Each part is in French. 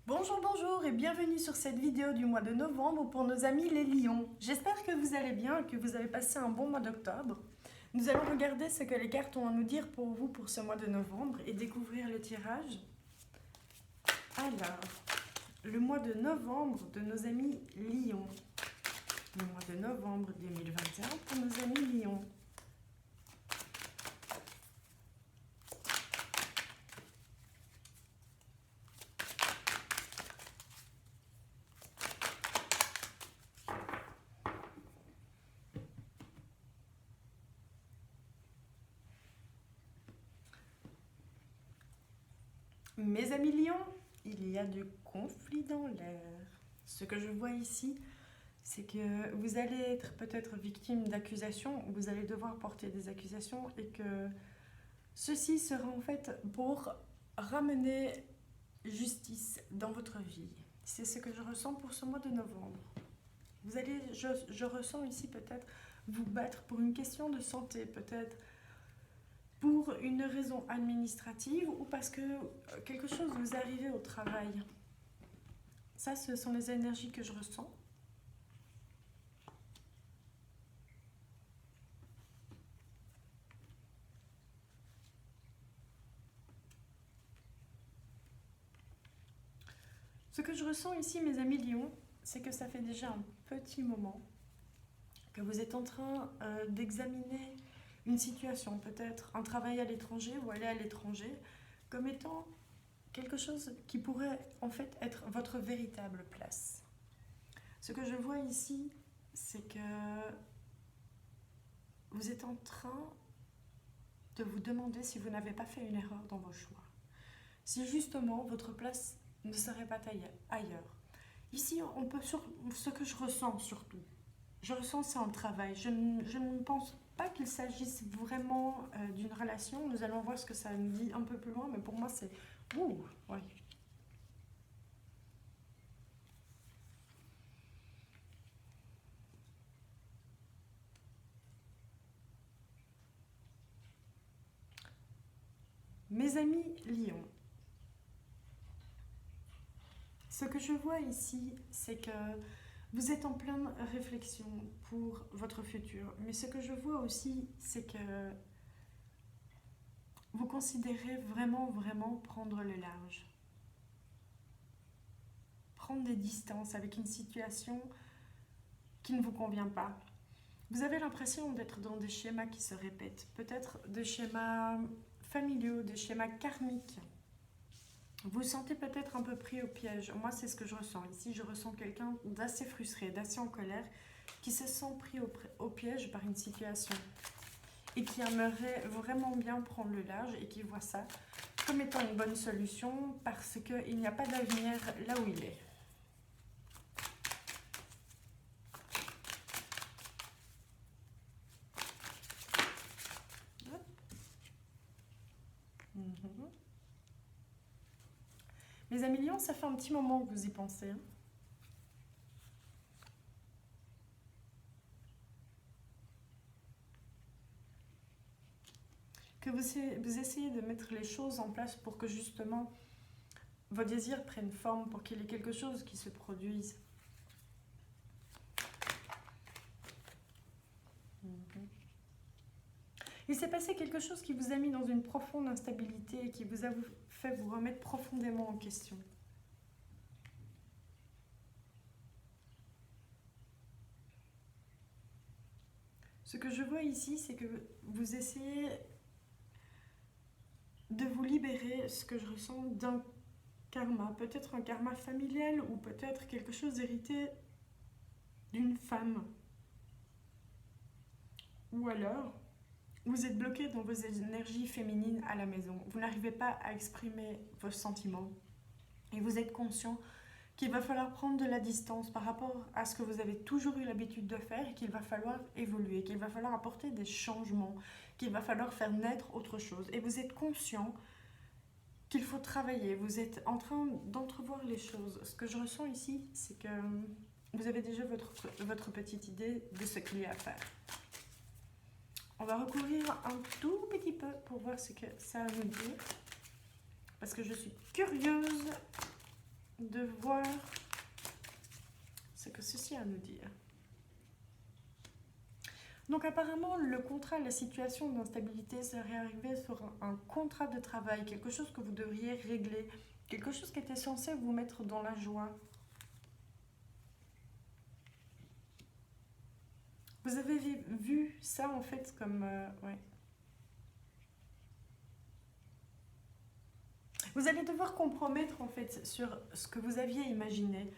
Bonjour, bonjour et bienvenue sur cette vidéo du mois de novembre pour nos amis les lions. J'espère que vous allez bien et que vous avez passé un bon mois d'octobre. Nous allons regarder ce que les cartes ont à nous dire pour vous pour ce mois de novembre et découvrir le tirage. Alors, le mois de novembre de nos amis lions. Le mois de novembre 2021 pour nos amis lions. Mes amis lions, il y a du conflit dans l'air. Ce que je vois ici, c'est que vous allez être peut-être victime d'accusations, vous allez devoir porter des accusations et que ceci sera en fait pour ramener justice dans votre vie. C'est ce que je ressens pour ce mois de novembre. Vous allez, je ressens ici peut-être vous battre pour une question de santé, peut-être pour une raison administrative ou parce que quelque chose vous est arrivé au travail. Ça, ce sont les énergies que je ressens. Ce que je ressens ici, mes amis lions, c'est que ça fait déjà un petit moment que vous êtes en train d'examiner une situation, peut-être un travail à l'étranger ou aller à l'étranger, comme étant quelque chose qui pourrait en fait être votre véritable place. Ce que je vois ici, c'est que vous êtes en train de vous demander si vous n'avez pas fait une erreur dans vos choix. Si justement votre place ne serait pas ailleurs. Ici, on peut ce que je ressens surtout. Je ressens c'est un travail. Je ne pense pas qu'il s'agisse vraiment d'une relation. Nous allons voir ce que ça nous dit un peu plus loin, mais pour moi c'est... Ouh, ouais. Mes amis lions, ce que je vois ici, c'est que vous êtes en pleine réflexion pour votre futur. Mais ce que je vois aussi, c'est que vous considérez vraiment prendre le large. Prendre des distances avec une situation qui ne vous convient pas. Vous avez l'impression d'être dans des schémas qui se répètent. Peut-être des schémas familiaux, des schémas karmiques. Vous vous sentez peut-être un peu pris au piège. Moi, c'est ce que je ressens. Ici, je ressens quelqu'un d'assez frustré, d'assez en colère, qui se sent pris au piège par une situation et qui aimerait vraiment bien prendre le large et qui voit ça comme étant une bonne solution parce qu'il n'y a pas d'avenir là où il est. Mes amis lions, ça fait un petit moment que vous y pensez. Que vous essayez de mettre les choses en place pour que justement vos désirs prennent forme, pour qu'il y ait quelque chose qui se produise. Il s'est passé quelque chose qui vous a mis dans une profonde instabilité et qui vous a fait vous remettre profondément en question. Ce que je vois ici, c'est que vous essayez de vous libérer, ce que je ressens, d'un karma. Peut-être un karma familial ou peut-être quelque chose hérité d'une femme. Ou alors, vous êtes bloqué dans vos énergies féminines à la maison. Vous n'arrivez pas à exprimer vos sentiments. Et vous êtes conscient qu'il va falloir prendre de la distance par rapport à ce que vous avez toujours eu l'habitude de faire et qu'il va falloir évoluer, qu'il va falloir apporter des changements, qu'il va falloir faire naître autre chose. Et vous êtes conscient qu'il faut travailler. Vous êtes en train d'entrevoir les choses. Ce que je ressens ici, c'est que vous avez déjà votre petite idée de ce qu'il y a à faire. On va recourir un tout petit peu pour voir ce que ça nous dit. Parce que je suis curieuse de voir ce que ceci a à nous dire. Donc apparemment, le contrat, la situation d'instabilité serait arrivée sur un contrat de travail, quelque chose que vous devriez régler, quelque chose qui était censé vous mettre dans la joie. Vous avez vu ça en fait comme... ouais. Vous allez devoir compromettre en fait sur ce que vous aviez imaginé.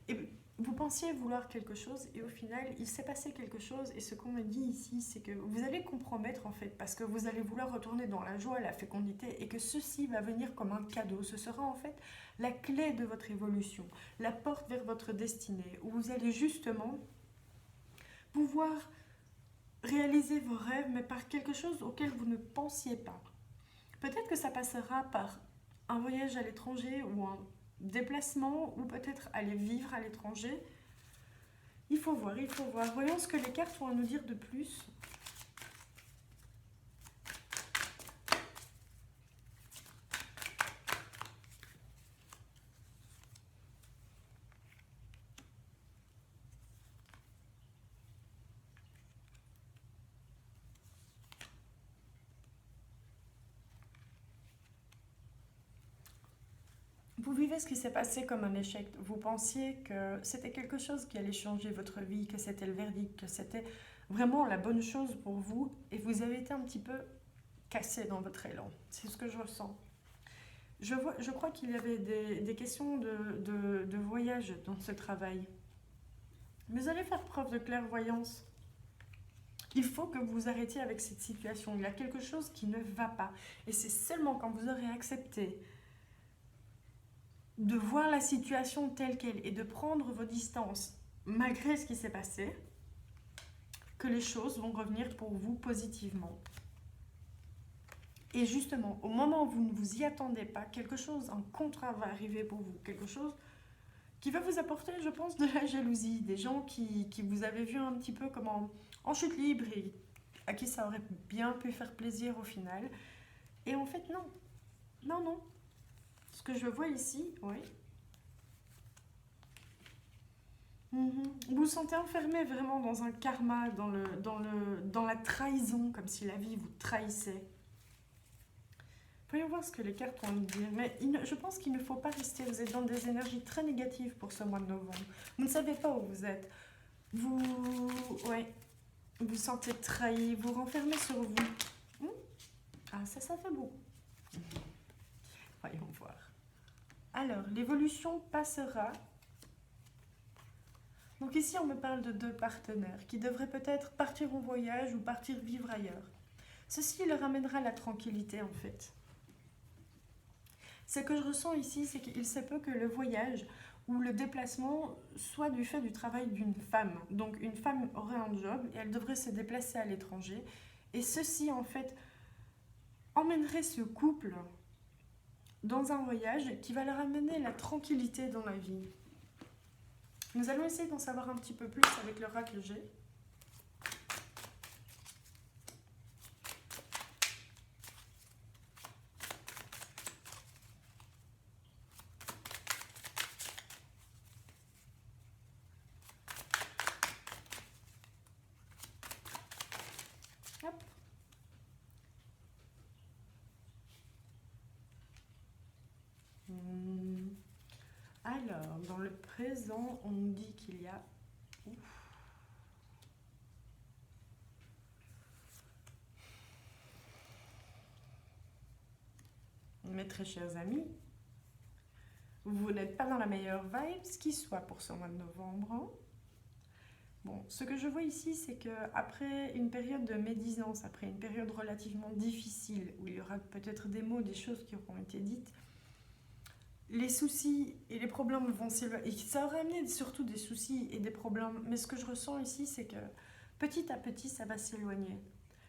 Et vous pensiez vouloir quelque chose et au final, il s'est passé quelque chose. Et ce qu'on me dit ici, c'est que vous allez compromettre en fait parce que vous allez vouloir retourner dans la joie, la fécondité et que ceci va venir comme un cadeau. Ce sera en fait la clé de votre évolution, la porte vers votre destinée où vous allez justement pouvoir réaliser vos rêves mais par quelque chose auquel vous ne pensiez pas. Peut-être que ça passera par un voyage à l'étranger ou un déplacement ou peut-être aller vivre à l'étranger. Il faut voir, il faut voir. Voyons ce que les cartes ont à nous dire de plus. Vous vivez ce qui s'est passé comme un échec. Vous pensiez que c'était quelque chose qui allait changer votre vie, que c'était le verdict, que c'était vraiment la bonne chose pour vous et vous avez été un petit peu cassé dans votre élan. C'est ce que je ressens. Je crois qu'il y avait des questions de voyage dans ce travail. Mais vous allez faire preuve de clairvoyance. Il faut que vous arrêtiez avec cette situation. Il y a quelque chose qui ne va pas. Et c'est seulement quand vous aurez accepté de voir la situation telle qu'elle et de prendre vos distances malgré ce qui s'est passé, que les choses vont revenir pour vous positivement. Et justement, au moment où vous ne vous y attendez pas, quelque chose, un contrat va arriver pour vous, quelque chose qui va vous apporter, je pense, de la jalousie, des gens qui vous avaient vu un petit peu comme en chute libre et à qui ça aurait bien pu faire plaisir au final. Et en fait, non. Non, non. Ce que je vois ici, oui. Vous vous sentez enfermé vraiment dans un karma, dans la trahison, comme si la vie vous trahissait. Voyons voir ce que les cartes ont à nous dire. Mais je pense qu'il ne faut pas rester. Vous êtes dans des énergies très négatives pour ce mois de novembre. Vous ne savez pas où vous êtes. Vous sentez trahi. Vous renfermez sur vous. Ah, ça fait beaucoup. Voyons voir. Alors, l'évolution passera. Donc ici, on me parle de deux partenaires qui devraient peut-être partir en voyage ou partir vivre ailleurs. Ceci leur amènera la tranquillité, en fait. Ce que je ressens ici, c'est qu'il se peut que le voyage ou le déplacement soit du fait du travail d'une femme. Donc une femme aurait un job et elle devrait se déplacer à l'étranger. Et ceci, en fait, emmènerait ce couple dans un voyage qui va leur amener la tranquillité dans la vie. Nous allons essayer d'en savoir un petit peu plus avec l'oracle G. Hop. Alors, dans le présent, on nous dit qu'il y a... Mes très chers amis, vous n'êtes pas dans la meilleure vibe, ce qui soit pour ce mois de novembre. Bon, ce que je vois ici, c'est qu'après une période de médisance, après une période relativement difficile, où il y aura peut-être des mots, des choses qui auront été dites, les soucis et les problèmes vont s'éloigner. Et ça aura amené surtout des soucis et des problèmes. Mais ce que je ressens ici, c'est que petit à petit, ça va s'éloigner.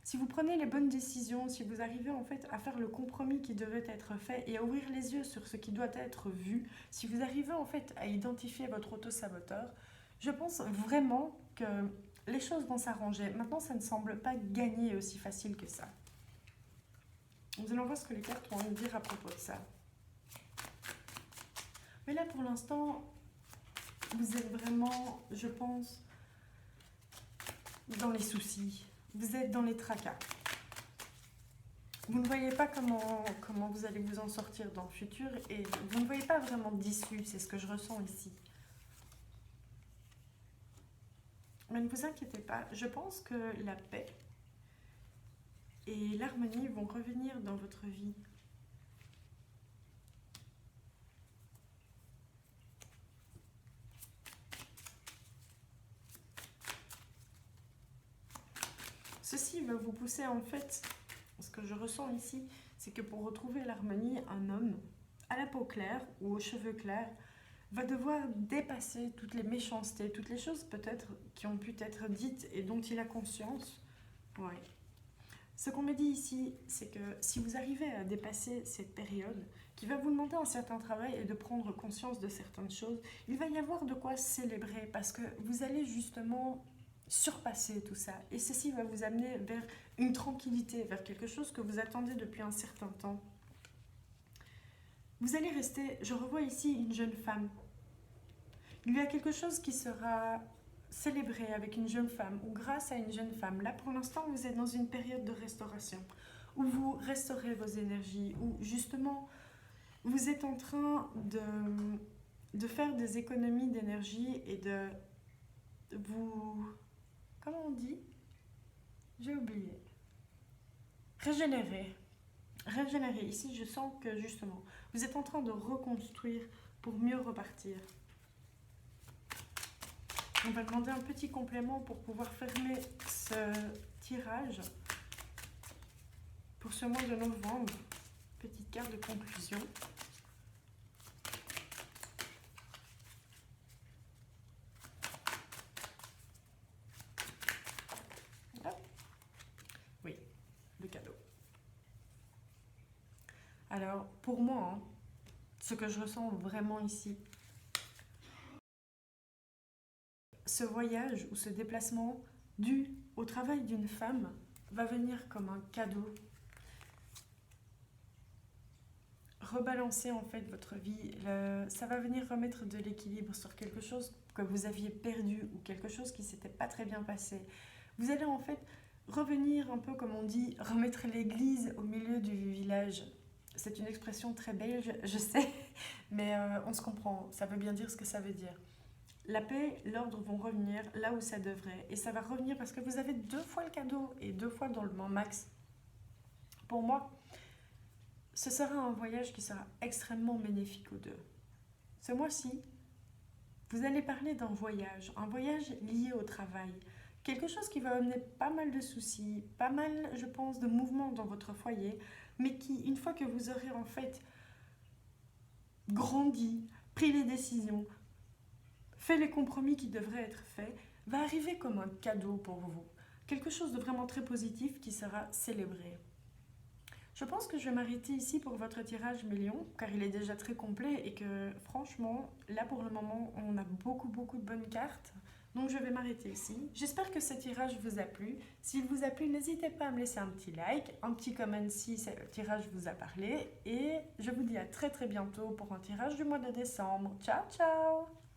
Si vous prenez les bonnes décisions, si vous arrivez en fait à faire le compromis qui devait être fait et à ouvrir les yeux sur ce qui doit être vu, si vous arrivez en fait à identifier votre auto-saboteur, je pense vraiment que les choses vont s'arranger. Maintenant, ça ne semble pas gagner aussi facile que ça. Nous allons voir ce que les cartes vont nous dire à propos de ça. Mais là, pour l'instant, vous êtes vraiment, je pense, dans les soucis. Vous êtes dans les tracas. Vous ne voyez pas comment vous allez vous en sortir dans le futur et vous ne voyez pas vraiment d'issue, c'est ce que je ressens ici. Mais ne vous inquiétez pas, je pense que la paix et l'harmonie vont revenir dans votre vie. Ceci va vous pousser en fait, ce que je ressens ici, c'est que pour retrouver l'harmonie, un homme à la peau claire ou aux cheveux clairs va devoir dépasser toutes les méchancetés, toutes les choses peut-être qui ont pu être dites et dont il a conscience. Ouais. Ce qu'on me dit ici, c'est que si vous arrivez à dépasser cette période, qui va vous demander un certain travail et de prendre conscience de certaines choses, il va y avoir de quoi célébrer parce que vous allez justement surpasser tout ça. Et ceci va vous amener vers une tranquillité, vers quelque chose que vous attendez depuis un certain temps. Vous allez rester, je revois ici une jeune femme. Il y a quelque chose qui sera célébré avec une jeune femme ou grâce à une jeune femme. Là, pour l'instant, vous êtes dans une période de restauration où vous restaurez vos énergies, où justement, vous êtes en train de faire des économies d'énergie et de vous... Comment on dit? J'ai oublié. Régénérer. Régénérer. Ici, je sens que justement, vous êtes en train de reconstruire pour mieux repartir. On va demander un petit complément pour pouvoir fermer ce tirage pour ce mois de novembre. Petite carte de conclusion. Hop. Oui, le cadeau. Alors, pour moi, ce que je ressens vraiment ici, ce voyage ou ce déplacement dû au travail d'une femme va venir comme un cadeau. Rebalancer en fait votre vie, ça va venir remettre de l'équilibre sur quelque chose que vous aviez perdu ou quelque chose qui s'était pas très bien passé. Vous allez en fait revenir un peu comme on dit, remettre l'église au milieu du village. C'est une expression très belge, je sais, mais on se comprend, ça veut bien dire ce que ça veut dire. La paix, l'ordre vont revenir là où ça devrait. Et ça va revenir parce que vous avez 2 fois le cadeau et 2 fois dans le max. Pour moi, ce sera un voyage qui sera extrêmement bénéfique aux deux. Ce mois-ci, vous allez parler d'un voyage, un voyage lié au travail. Quelque chose qui va amener pas mal de soucis, pas mal, je pense, de mouvements dans votre foyer, mais qui, une fois que vous aurez en fait grandi, pris les décisions, fait les compromis qui devraient être faits, va arriver comme un cadeau pour vous. Quelque chose de vraiment très positif qui sera célébré. Je pense que je vais m'arrêter ici pour votre tirage million, car il est déjà très complet et que franchement, là pour le moment, on a beaucoup de bonnes cartes. Donc je vais m'arrêter ici. J'espère que ce tirage vous a plu. S'il vous a plu, n'hésitez pas à me laisser un petit like, un petit comment si ce tirage vous a parlé. Et je vous dis à très bientôt pour un tirage du mois de décembre. Ciao, ciao!